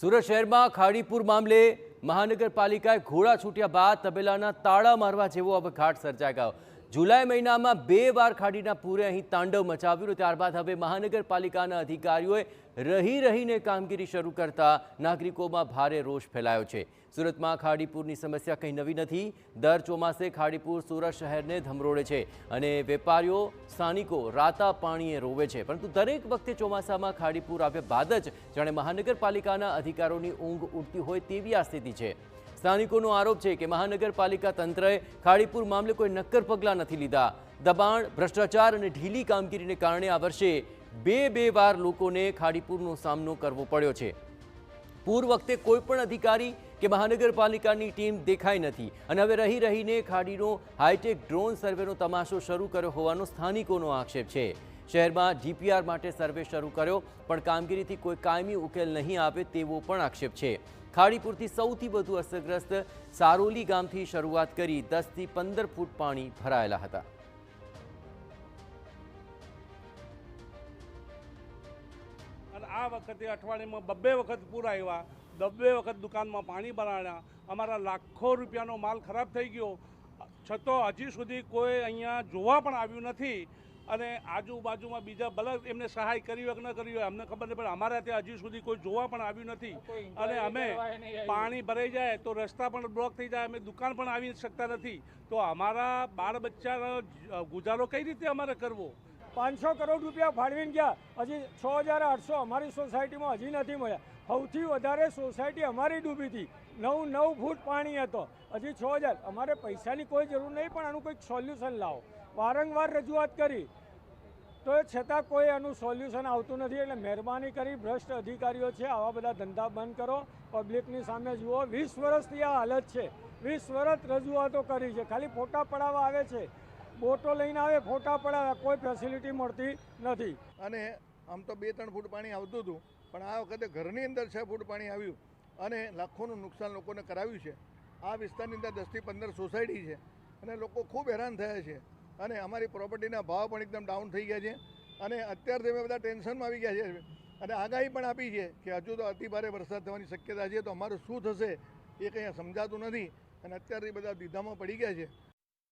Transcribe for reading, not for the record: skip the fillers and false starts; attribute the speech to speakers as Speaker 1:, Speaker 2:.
Speaker 1: સુરત શહેરમાં ખાડીપુર મામલે મહાનગરપાલિકાએ ઘોડા છૂટ્યા બાદ તબેલાના તાળા મારવા જેવો હવે ઘાટ સર્જાઈ ગયો। જુલાઈ મહિનામાં 2 વાર ખાડીના પૂરે અહીં તાંડવ મચાવ્યું। ત્યારબાદ હવે મહાનગરપાલિકાના અધિકારીઓએ રહીને કામગીરી શરૂ કરતા નાગરિકોમાં ભારે રોષ ફેલાયો છે। સુરતમાં ખાડીપુરની સમસ્યા કંઈ નવી નથી। દર ચોમાસે ખાડીપુર સુરત શહેરને ધમરોળે છે અને વેપારીઓ સ્થાનિકો રાતા પાણીએ રોવે છે, પરંતુ દરેક વખતે ચોમાસામાં ખાડીપુર આવ્યા બાદ જ જાણે મહાનગરપાલિકાના અધિકારીઓની ઊંઘ ઉડતી હોય તેવી આ સ્થિતિ છે। સ્થાનિકોનો આરોપ છે કે મહાનગરપાલિકા તંત્રએ ખાડીપુર મામલે કોઈ નક્કર પગલાં નથી લીધા। દબાણ, ભ્રષ્ટાચાર અને ઢીલી કામગીરીને કારણે આ વર્ષે બે વાર લોકોને ખાડીપુરનો સામનો કરવો પડ્યો છે। પૂર વખતે કોઈ પણ અધિકારી કે મહાનગરપાલિકાની ટીમ દેખાઈ નથી અને હવે રહીને ખાડીનો હાઈટેક ડ્રોન સર્વેનો તમાશો શરૂ કર્યો હોવાનો સ્થાનિકોનો આક્ષેપ છે। શહેરમાં જીપીઆર માટે સર્વે શરૂ કર્યો, પણ કામગીરીથી કોઈ કાયમી ઉકેલ નહીં આવે તેવો પણ આક્ષેપ છે। ખાડીપુરથી સૌથી વધુ અસરગ્રસ્ત સારોલી ગામથી શરૂઆત કરી 10 થી 15 ફૂટ પાણી ભરાયેલા હતા।
Speaker 2: આ વખતે અઠવાડિયામાં 2 વખત પૂર આવ્યા, 2 વખત દુકાનમાં પાણી ભરાયા, અમારા લાખો રૂપિયાનો માલ ખરાબ થઈ ગયો, છતાં હજી સુધી કોઈ અહીંયા જોવા પણ આવ્યું નથી। અને આજુબાજુમાં બીજા ભલે એમને સહાય કરી હોય કે ન કરી હોય અમને ખબર નહીં, પણ અમારા ત્યાં હજી સુધી કોઈ જોવા પણ આવ્યું નથી। અને અમે પાણી ભરાઈ જાય તો રસ્તા પણ બ્લોક થઈ જાય, અમે દુકાન પણ આવી શકતા નથી, તો અમારા બાળ બચ્ચાનો ગુજારો કઈ રીતે અમારે કરવો?
Speaker 3: 500 કરોડ રૂપિયા ફાળવીને ગયા, હજી 6800 અમારી સોસાયટીમાં હજી નથી મળ્યા। સૌથી વધારે સોસાયટી અમારી ડૂબી હતી, 9 ફૂટ પાણી હતો, હજી 6000। અમારે પૈસાની કોઈ જરૂર નહીં, પણ આનું કંઈક સોલ્યુશન લાવો। વારંવાર રજૂઆત કરી તો છતાં કોઈ આનું સોલ્યુશન આવતું નથી। એટલે મહેરબાની કરી ભ્રષ્ટ અધિકારીઓ છે, આવા બધા ધંધા બંધ કરો, પબ્લિકની સામે જુઓ। 20 વર્ષથી આ હાલત છે, 20 વર્ષ રજૂઆતો કરી છે, ખાલી ફોટા પડાવવા આવે છે, બોટો લઈને આવે, ફોટા પડાવે, કોઈ ફેસિલિટી મળતી નથી।
Speaker 4: અને આમ તો 2-3 ફૂટ પાણી આવતું હતું, પણ આ વખતે ઘરની અંદર 6 ફૂટ પાણી આવ્યું અને લાખોનું નુકસાન લોકોને કરાવ્યું છે। આ વિસ્તારની અંદર 10 થી 15 સોસાયટી છે અને લોકો ખૂબ હેરાન થયા છે અને અમારી પ્રોપર્ટીના ભાવ પણ એકદમ ડાઉન થઈ ગયા છે અને અત્યારથી અમે બધા ટેન્શનમાં આવી ગયા છે અને આગાહી પણ આપી છે કે હજુ તો અતિભારે વરસાદ થવાની શક્યતા છે, તો અમારું શું થશે એ કંઈ સમજાતું નથી અને અત્યારથી બધા દીધામાં પડી ગયા છે।